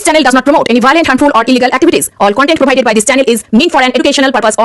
channel does not promote any violent, harmful, or illegal activities. All content provided by this channel is meant for an educational purpose.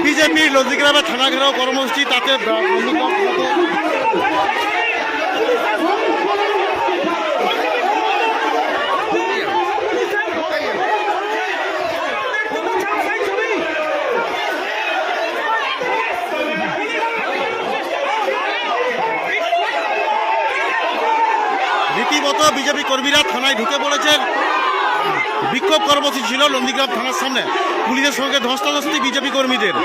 BJP নন্দীগ্রামে থানা ঘেরাও কর্মসূচি তাতে রীতিমতো BJP কর্মীরা থানায় ঢুকে পড়েছেন। বিক্ষোভ কর্মসূচি ছিল নন্দীগ্রাম থানার সামনে, পুলিশের সঙ্গে ধস্তাধস্তি বিজেপি কর্মীদের।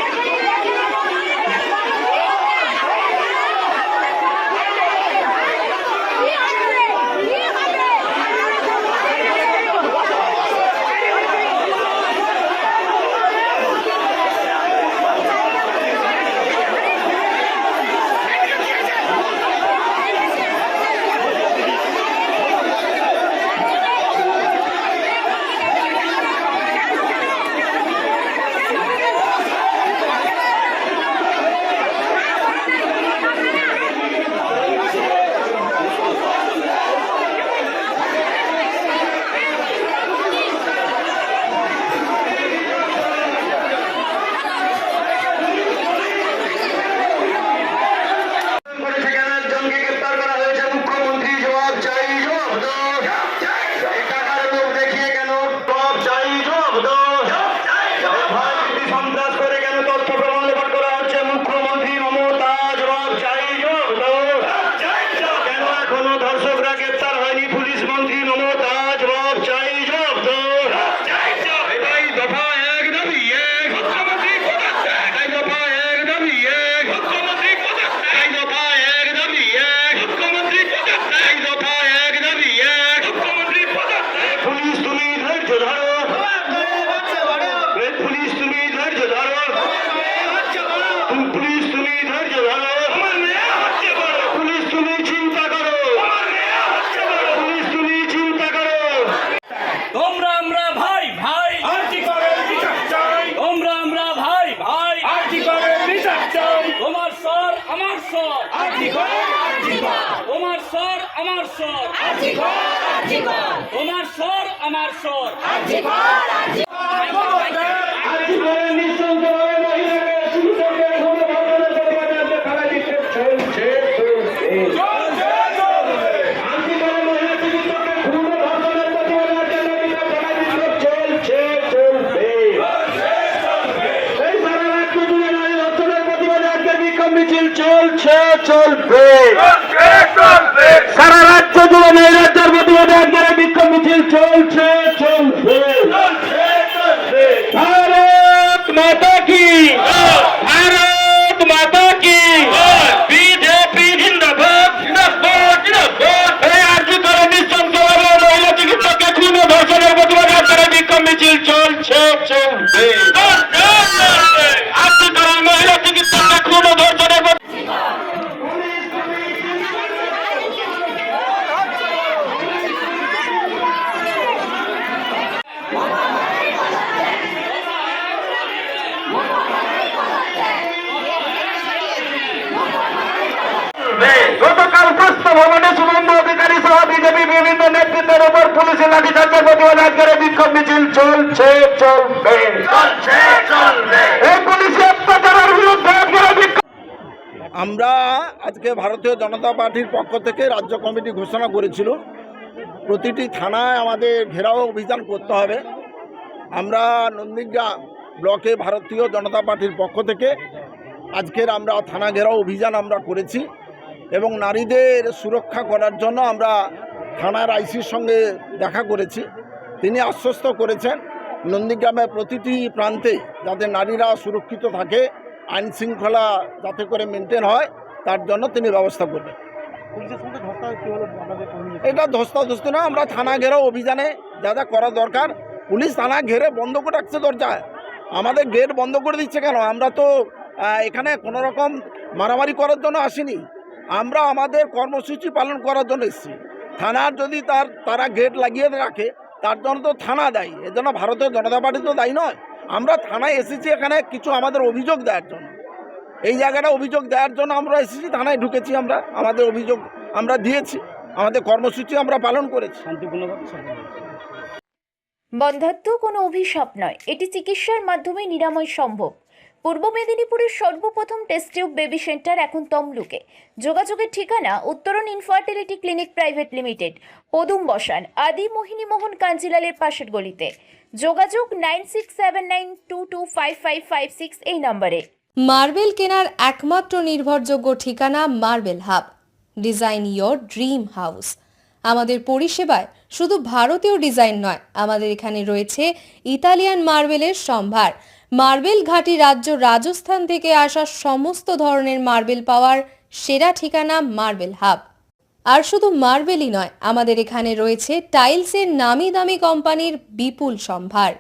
তোমার স্বর আমার স্বর চলছে চলবে সারা রাজ্য জুড়ে নৈরাজ্যের প্রতিবাদে একবারে বিক্ষোভ মিছিল চলছে চলবে। ভারত মাতা কি, ভারত মাতা কি, বিজেপি জিন্দাবাদ জিন্দাবাদ জিন্দাবাদ। এই আর্জি করে নিঃসংসভাবে মহিলা চিকিৎসককে খুন ও ধর্ষণের প্রতিবাদে একবারে বিক্ষোভ মিছিল চলছে চলবে। আর্জি করে মহিলা চিকিৎসককে খুন ও ধর্ষণের গতকাল স্বাস্থ্য ভবনে শুভেন্দু অধিকারী সহ বিজেপি বিভিন্ন নেতৃত্বের উপর পুলিশের লাঠিচার্জের প্রতিবাদে আজকের বিক্ষোভ মিছিল চলছে চলবে। এই পুলিশি অত্যাচারের বিরুদ্ধে আমরা আজকে ভারতীয় জনতা পার্টির পক্ষ থেকে রাজ্য কমিটি ঘোষণা করেছিল প্রতিটি থানায় আমাদের ঘেরাও অভিযান করতে হবে। আমরা নন্দীগ্রাম ব্লকে ভারতীয় জনতা পার্টির পক্ষ থেকে আজকের আমরা থানা ঘেরাও অভিযান আমরা করেছি এবং নারীদের সুরক্ষা করার জন্য আমরা থানার আইসির সঙ্গে দেখা করেছি তিনি আশ্বস্ত করেছেন নন্দীগ্রামের প্রতিটি প্রান্তে যাতে নারীরা সুরক্ষিত থাকে, আইন শৃঙ্খলা যাতে করে মেনটেন হয় তার জন্য তিনি ব্যবস্থা করবেন। এটা ধস্তাধস্তি না, আমরা থানা ঘেরাও অভিযানে যা যা করা দরকার, পুলিশ থানা ঘেরে বন্ধ করে রাখছে দরজা, আমাদের গেট বন্ধ করে দিচ্ছে কেন? আমরা তো এখানে কোনো রকম মারামারি করার জন্য আসিনি, আমরা আমাদের কর্মসূচি পালন করার জন্য এসেছি। থানার যদি তারা গেট লাগিয়ে রাখে তার জন্য তো থানা দায়ী, এর জন্য ভারতীয় জনতা পার্টি তো দায়ী নয়। আমরা থানায় এসেছি এখানে কিছু আমাদের অভিযোগ দেওয়ার জন্য, এই জায়গাটা অভিযোগ দেওয়ার জন্য আমরা এসেছি, থানায় ঢুকেছি, আমরা আমাদের অভিযোগ আমরা দিয়েছি, আমাদের কর্মসূচি আমরা পালন করেছি। বন্ধ্যাত্ব কোনো অভিশাপ নয়, এটি চিকিৎসার মাধ্যমে নিরাময় সম্ভব। পূর্ব মেদিনীপুরের সর্বপ্রথম টেস্ট টিউব বেবি সেন্টার এখন তমলুকে। যোগাযোগের ঠিকানা উত্তরণ ইনফার্টিলিটি ক্লিনিক প্রাইভেট লিমিটেড, পদুম বসান, আদি মোহিনী মোহন কাঞ্জিলালের পাশের গলিতে। যোগাযোগ 9679225556 এই নম্বরে। মার্বেল কেনার একমাত্র নির্ভরযোগ্য ঠিকানা marble hub. Design your dream house. আমাদের পরিষেবায় শুধু ভারতীয় ডিজাইন নয়, আমাদের এখানে রয়েছে ইতালিয়ান মার্বেলের সম্ভার। মার্বেল ঘাঁটি রাজ্য রাজস্থান থেকে আসা সমস্ত ধরনের মার্বেল পাওয়ার সেরা ঠিকানা মার্বেল হাব। আর শুধু মার্বেলই নয়, আমাদের এখানে রয়েছে টাইলসের নামি দামি কোম্পানির বিপুল সম্ভার।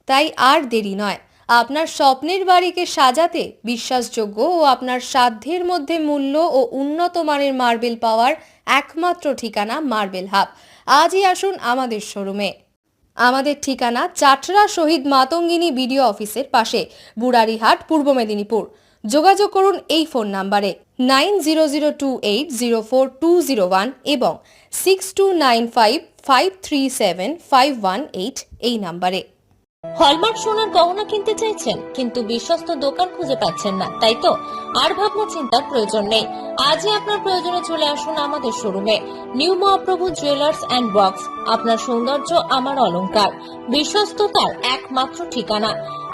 তাই আর দেরি নয়, আপনার স্বপ্নের বাড়িকে সাজাতে বিশ্বাসযোগ্য ও আপনার সাধ্যের মধ্যে মূল্য ও উন্নত মানের মার্বেল পাওয়ার একমাত্র ঠিকানা মার্বেল হাব। আজই আসুন আমাদের শোরুমে। আমাদের ঠিকানা চাটরা শহীদ মাতঙ্গিনী বিডিও অফিসের পাশে, বুড়ারিহাট, পূর্ব মেদিনীপুর। যোগাযোগ করুন এই ফোন নাম্বারে 9002804201 এবং 6295537518 এই নাম্বারে। হলমার্ক সোনার গহনা কিনতে চাইছেন কিন্তু বিশ্বস্ত দোকান খুঁজে পাচ্ছেন না, তাই তো? আর ভাবনা চিন্তার প্রয়োজন নেই, আজই আপনার প্রয়োজনে চলে আসুন আমাদের শোরুমে। New Mahaprabhu jewellers and works, আপনার সৌন্দর্য আমার অলংকার, বিশ্বস্ততার একমাত্র ঠিকানা,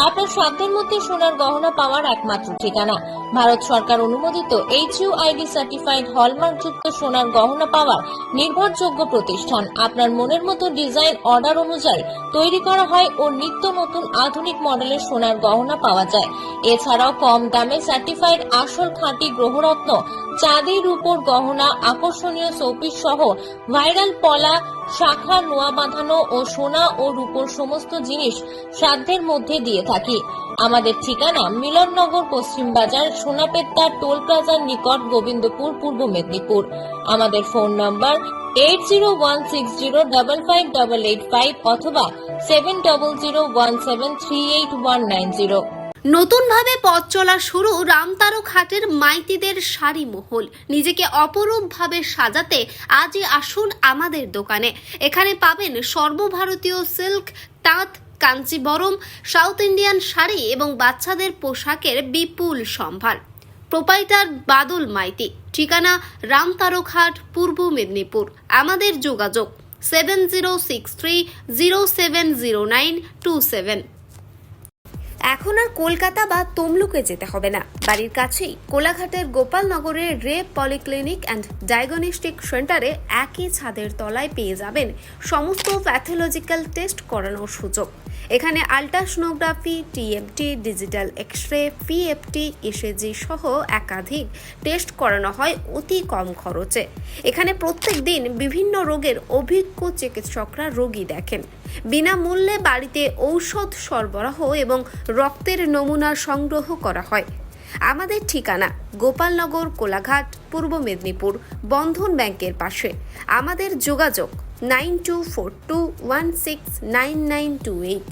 আপনার সাধ্যের মধ্যে সোনার গহনা পাওয়ার একমাত্র ঠিকানা। ভারত সরকার অনুমোদিত HUID সার্টিফাইড হলমার্ক যুক্ত সোনার গহনা পাওয়ার নির্ভরযোগ্য প্রতিষ্ঠান। আপনার মনের মতো ডিজাইন অর্ডার অনুযায়ী তৈরি করা হয় ও নিত্য নতুন আধুনিক মডেলের সোনার গহনা পাওয়া যায়। এছাড়াও কম দামে সার্টিফাইড আসল খাঁটি গ্রহরত্ন, চাঁদি রূপোর গহনা, আকর্ষণীয় শোপিস সহ ভাইরাল পলা, শাখা, নোয়া বাঁধানো ও সোনা ও রূপোর সমস্ত জিনিস সাধ্যের মধ্যে দিয়ে থাকি। আমাদের ঠিকানা মিলননগর, পশ্চিম বাজার, সোনাপেত্তা টোল প্লাজার নিকট, গোবিন্দপুর, পূর্ব মেদিনীপুর। আমাদের ফোন নম্বর 8016055885 অথবা 7001738190। নতুনভাবে পথ চলা শুরু রামতারক হাটের মাইতিদের শাড়ি মহল। নিজেকে অপরূপভাবে সাজাতে আজই আসুন আমাদের দোকানে। এখানে পাবেন সর্বভারতীয় সিল্ক, তাঁত, কাঞ্চিবরম, সাউথ ইন্ডিয়ান শাড়ি এবং বাচ্চাদের পোশাকের বিপুল সম্ভার। প্রোপাইটার বাদল মাইতি, ঠিকানা রামতারক হাট, পূর্ব মেদিনীপুর। আমাদের যোগাযোগ 7063070927। এখন আর কলকাতা বা তমলুকে যেতে হবে না, বাড়ির কাছেই কোলাঘাটের গোপালনগরের রে পলিক্লিনিক অ্যান্ড ডায়াগনস্টিক সেন্টারে একই ছাদের তলায় পেয়ে যাবেন সমস্ত প্যাথোলজিক্যাল টেস্ট করানোর সুযোগ। এখানে ultrasonography, TMT, digital X-ray, PFT, ECG সহ একাধিক টেস্ট করানো হয় অতি কম খরচে। এখানে প্রত্যেক দিন বিভিন্ন রোগের অভিজ্ঞ চিকিৎসকরা রোগী দেখেন। বিনামূল্যে বাড়িতে ঔষধ সরবরাহ এবং রক্তের নমুনা সংগ্রহ করা হয়। আমাদের ঠিকানা গোপালনগর, কোলাঘাট, পূর্ব মেদিনীপুর, বন্ধন ব্যাংকের পাশে। আমাদের যোগাযোগ 9242169928।